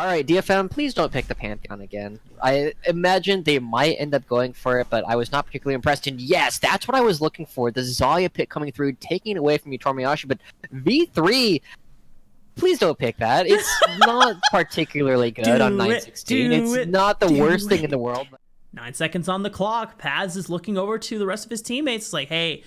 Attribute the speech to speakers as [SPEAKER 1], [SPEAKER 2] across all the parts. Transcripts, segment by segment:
[SPEAKER 1] Alright, DFM, please don't pick the Pantheon again. I imagine they might end up going for it, but I was not particularly impressed. And yes, that's what I was looking for. The Xayah pick coming through, taking it away from Yutorimoyashi, but V3, please don't pick that. It's not particularly good on 916. It's not the worst thing in the world.
[SPEAKER 2] 9 seconds on the clock. Paz is looking over to the rest of his teammates. It's like, hey,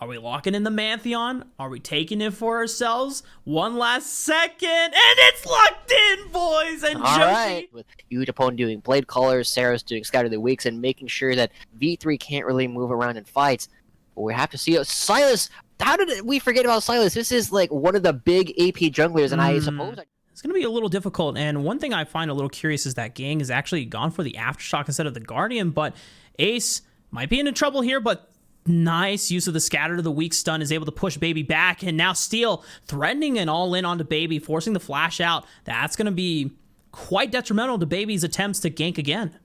[SPEAKER 2] are we locking in the Pantheon? Are we taking it for ourselves? One last second, and it's locked in, boys! And
[SPEAKER 1] all right. With Yutapon doing Blade Callers, Sarah's doing Scatter the Weeks, and making sure that V3 can't really move around in fights. But we have to see Silas. How did we forget about Silas? This is like one of the big AP junglers, and I suppose...
[SPEAKER 2] It's going to be a little difficult, and one thing I find a little curious is that Gang has actually gone for the Aftershock instead of the Guardian, but Ace might be into trouble here, but nice use of the Scatter to the Weak stun is able to push Baby back, and now Steel threatening an all-in onto Baby, forcing the flash out. That's going to be quite detrimental to Baby's attempts to gank again.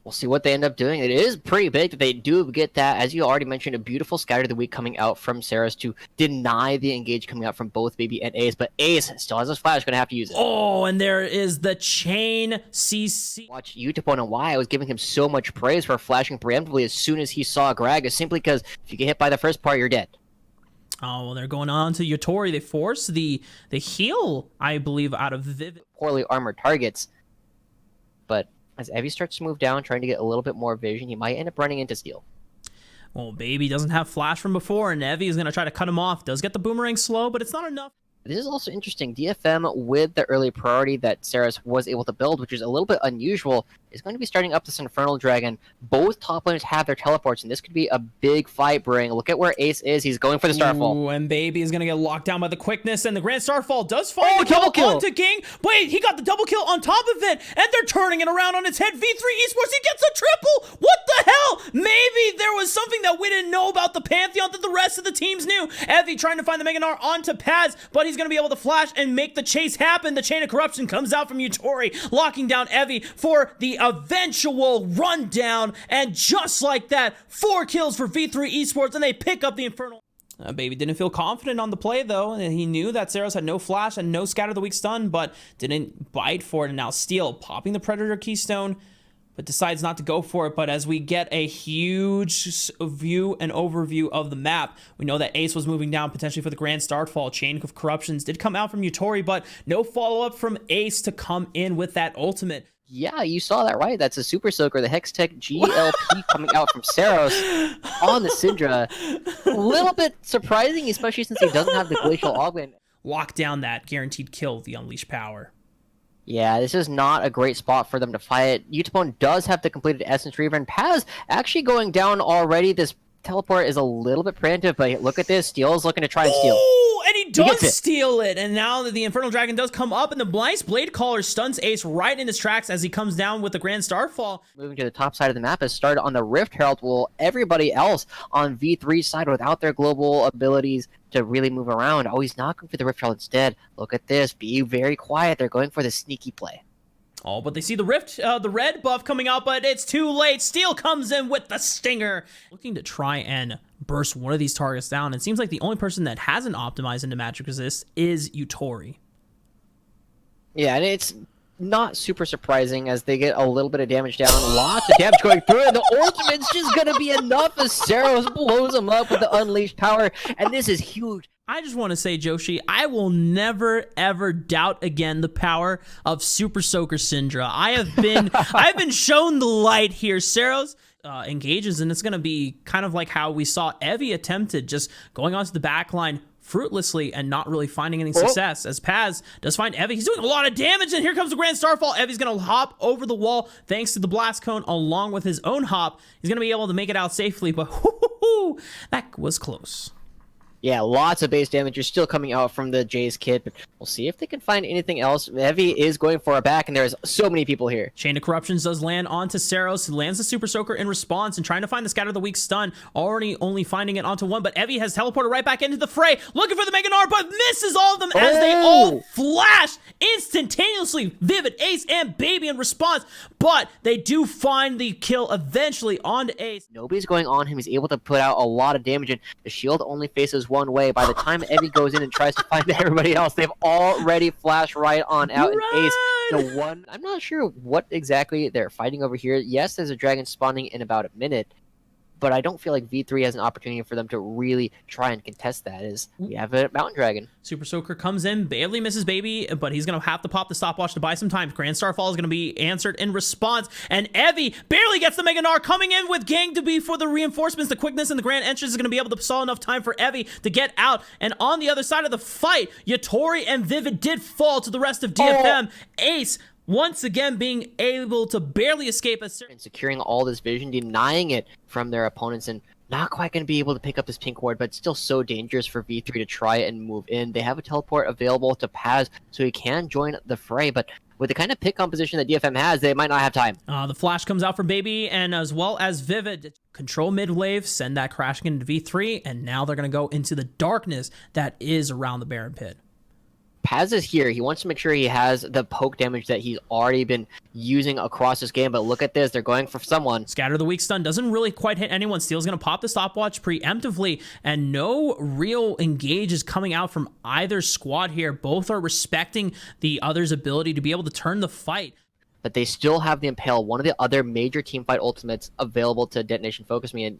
[SPEAKER 1] We'll see what they end up doing. It is pretty big that they do get that, as you already mentioned, a beautiful Scatter of the Week coming out from Saras to deny the engage coming out from both Baby and Ace, but Ace still has his flash, going to have to use it.
[SPEAKER 2] Oh, and there is the chain CC.
[SPEAKER 1] Watch Yutapon and why I was giving him so much praise for flashing preemptively as soon as he saw Gragas, simply because if you get hit by the first part, you're dead.
[SPEAKER 2] Oh, well, they're going on to Yutori. They force the heal, I believe, out of Vivid.
[SPEAKER 1] Poorly armored targets, but as Evie starts to move down, trying to get a little bit more vision, he might end up running into Steel.
[SPEAKER 2] Well, Baby doesn't have flash from before, and Evie is going to try to cut him off. Does get the boomerang slow, but it's not enough.
[SPEAKER 1] This is also interesting. DFM, with the early priority that Saras was able to build, which is a little bit unusual, is going to be starting up this Infernal Dragon. Both top laners have their teleports, and this could be a big fight, Bring. Look at where Ace is. He's going for the Starfall.
[SPEAKER 2] Ooh, and Baby is going to get locked down by the quickness, and the Grand Starfall does find the double kill onto King. Wait, he got the double kill on top of it, and they're turning it around on its head. V3 Esports, he gets a triple. What the hell? Maybe there was something that we didn't know about the Pantheon that the rest of the teams knew. Evie trying to find the Mega Gnar onto Paz, but he's going to be able to flash and make the chase happen. The Chain of Corruption comes out from Yutori, locking down Evie for the eventual rundown, and just like that, 4 kills for V3 Esports, and they pick up the Infernal. Baby didn't feel confident on the play, though, and he knew that Saros had no flash and no Scatter the Weak stun, but didn't bite for it, and now Steel popping the Predator Keystone, but decides not to go for it. But as we get a huge view and overview of the map, we know that Ace was moving down potentially for the Grand Starfall. Chain of Corruptions did come out from Yutori, but no follow-up from Ace to come in with that ultimate.
[SPEAKER 1] Yeah, you saw that right. That's a Super Soaker, the Hextech GLP coming out from Saros on the Syndra. A little bit surprising, especially since he doesn't have the Glacial Augment.
[SPEAKER 2] Lock down that guaranteed kill, the Unleashed Power.
[SPEAKER 1] Yeah, this is not a great spot for them to fight. Yutapon does have the completed Essence Reaver, and Paz actually going down already. This teleport is a little bit preemptive, but look at this. Steel is looking to try and steal.
[SPEAKER 2] Oh, and he does steal it. And now that the Infernal Dragon does come up, and the Nice Blade Caller stuns Ace right in his tracks as he comes down with the Grand Starfall.
[SPEAKER 1] Moving to the top side of the map has started on the Rift Herald, while everybody else on V3's side without their global abilities to really move around. Oh, he's not going for the Rift Herald instead. Look at this. Be very quiet. They're going for the sneaky play.
[SPEAKER 2] Oh, but they see the Rift, the red buff coming out, but it's too late. Steel comes in with the Stinger. Looking to try and burst one of these targets down. It seems like the only person that hasn't optimized into Magic Resist is Yutori. Yeah,
[SPEAKER 1] and it's not super surprising as they get a little bit of damage down. Lots of damage going through, and the ultimate's just going to be enough as Saros blows him up with the Unleashed Power, and this is huge.
[SPEAKER 2] I just want to say, Joshi, I will never ever doubt again the power of Super Soaker Syndra. I've been shown the light here. Saros engages, and it's going to be kind of like how we saw Evie attempted, just going onto the back line fruitlessly and not really finding any success. As Paz does find Evie, he's doing a lot of damage, and here comes the Grand Starfall. Evie's going to hop over the wall thanks to the Blast Cone along with his own hop. He's going to be able to make it out safely, but that was close.
[SPEAKER 1] Yeah, lots of base damage. You're still coming out from the Jay's kit, but we'll see if they can find anything else. Evie is going for a back, and there's so many people here.
[SPEAKER 2] Chain of Corruptions does land onto Saros, who lands the Super Soaker in response and trying to find the Scatter the Weak stun. Already only finding it onto one, but Evie has teleported right back into the fray, looking for the Mega Gnar, but misses all of them as they all flash instantaneously. Vivid, Ace, and Baby in response, but they do find the kill eventually onto Ace.
[SPEAKER 1] Nobody's going on him. He's able to put out a lot of damage, and the shield only faces one way. By the time Evie goes in and tries to find everybody else, they've already flashed right on out. And Ace, the one, I'm not sure what exactly they're fighting over here. Yes, there's a dragon spawning in about a minute, but I don't feel like V3 has an opportunity for them to really try and contest that, as we have a Mountain Dragon.
[SPEAKER 2] Super Soaker comes in, barely misses Baby, but he's going to have to pop the stopwatch to buy some time. Grand Starfall is going to be answered in response, and Evie barely gets the Mega Gnar coming in with Gang to be for the reinforcements. The quickness and the Grand Entrance is going to be able to stall enough time for Evie to get out, and on the other side of the fight, Yutori and Vivid did fall to the rest of DFM. Ace once again being able to barely escape and
[SPEAKER 1] securing all this vision, denying it from their opponents, and not quite going to be able to pick up this pink ward, but still so dangerous for V3 to try and move in. They have a teleport available to Paz, so he can join the fray, but with the kind of pick composition that DFM has, they might not have time.
[SPEAKER 2] The flash comes out from Baby, and as well as Vivid. Control mid wave, send that crashing into V3, and now they're going to go into the darkness that is around the Baron Pit.
[SPEAKER 1] Paz is here. He wants to make sure he has the poke damage that he's already been using across this game, but look at this. They're going for someone.
[SPEAKER 2] Scatter the weak stun doesn't really quite hit anyone. Steel's going to pop the stopwatch preemptively, and no real engage is coming out from either squad here. Both are respecting the other's ability to be able to turn the fight.
[SPEAKER 1] But they still have the Impale, one of the other major teamfight ultimates available to Detonation FocusMe, and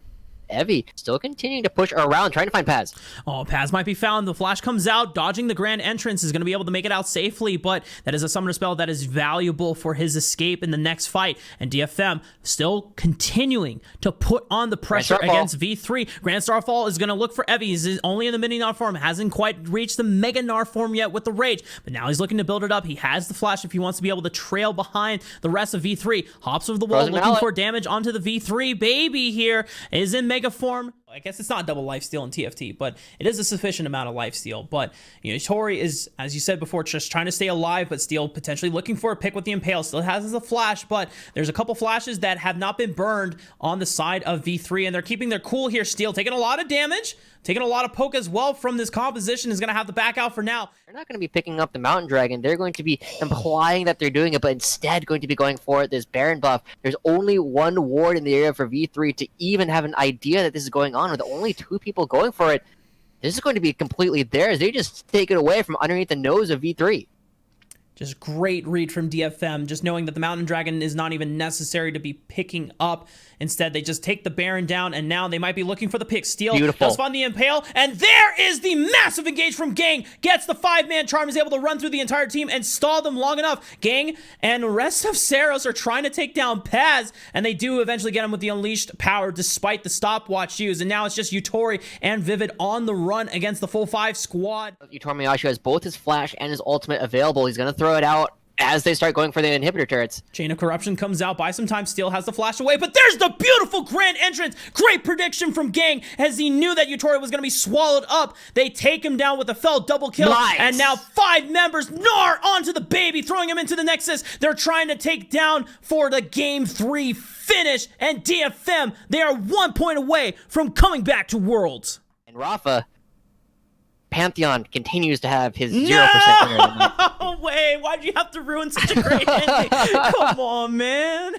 [SPEAKER 1] Evie still continuing to push around, trying to find Paz.
[SPEAKER 2] Oh, Paz might be found. The flash comes out, dodging the Grand Entrance, is going to be able to make it out safely, but that is a summoner spell that is valuable for his escape in the next fight. And DFM still continuing to put on the pressure against V3. Grand Starfall is going to look for Evie. He's only in the mini Gnar form, hasn't quite reached the Mega Gnar form yet with the Rage, but now he's looking to build it up. He has the flash if he wants to be able to trail behind the rest of V3. Hops over the wall, looking for damage onto the V3. Baby here is in Mega form. I guess it's not double lifesteal in TFT, but it is a sufficient amount of lifesteal. But Tori is, as you said before, just trying to stay alive, but Steel potentially looking for a pick with the Impale. Still has a flash, but there's a couple flashes that have not been burned on the side of V3, and they're keeping their cool here. Steel taking a lot of damage, taking a lot of poke as well from this composition, is going to have to back out for now.
[SPEAKER 1] They're not going to be picking up the Mountain Dragon. They're going to be implying that they're doing it, but instead going to be going for this Baron buff. There's only one ward in the area for V3 to even have an idea that this is going on, with only two people going for it. This is going to be completely theirs. They just take it away from underneath the nose of V3.
[SPEAKER 2] Just great read from DFM, just knowing that the Mountain Dragon is not even necessary to be picking up. Instead, they just take the Baron down, and now they might be looking for the pick. Steel does find the Impale, and there is the massive engage from Gang. Gets the 5-man charm, is able to run through the entire team and stall them long enough. Gang and the rest of Saros are trying to take down Paz, and they do eventually get him with the unleashed power despite the stopwatch use. And now it's just Yutori and Vivid on the run against the full 5 squad.
[SPEAKER 1] Yutorimoyashi has both his flash and his ultimate available. He's going to throw it out as they start going for the inhibitor turrets.
[SPEAKER 2] Chain of Corruption comes out, by some time. Steel has the flash away, but there's the beautiful Grand Entrance. Great prediction from Gang, as he knew that Yutori was going to be swallowed up. They take him down with a fell double kill, and now 5 members Gnar onto the Baby, throwing him into the Nexus. They're trying to take down for the Game 3 finish, and DFM, they are 1 point away from coming back to Worlds.
[SPEAKER 1] And Raafaa, Pantheon continues to have his 0%
[SPEAKER 2] No way! Why'd you have to ruin such a great ending? Come on, man.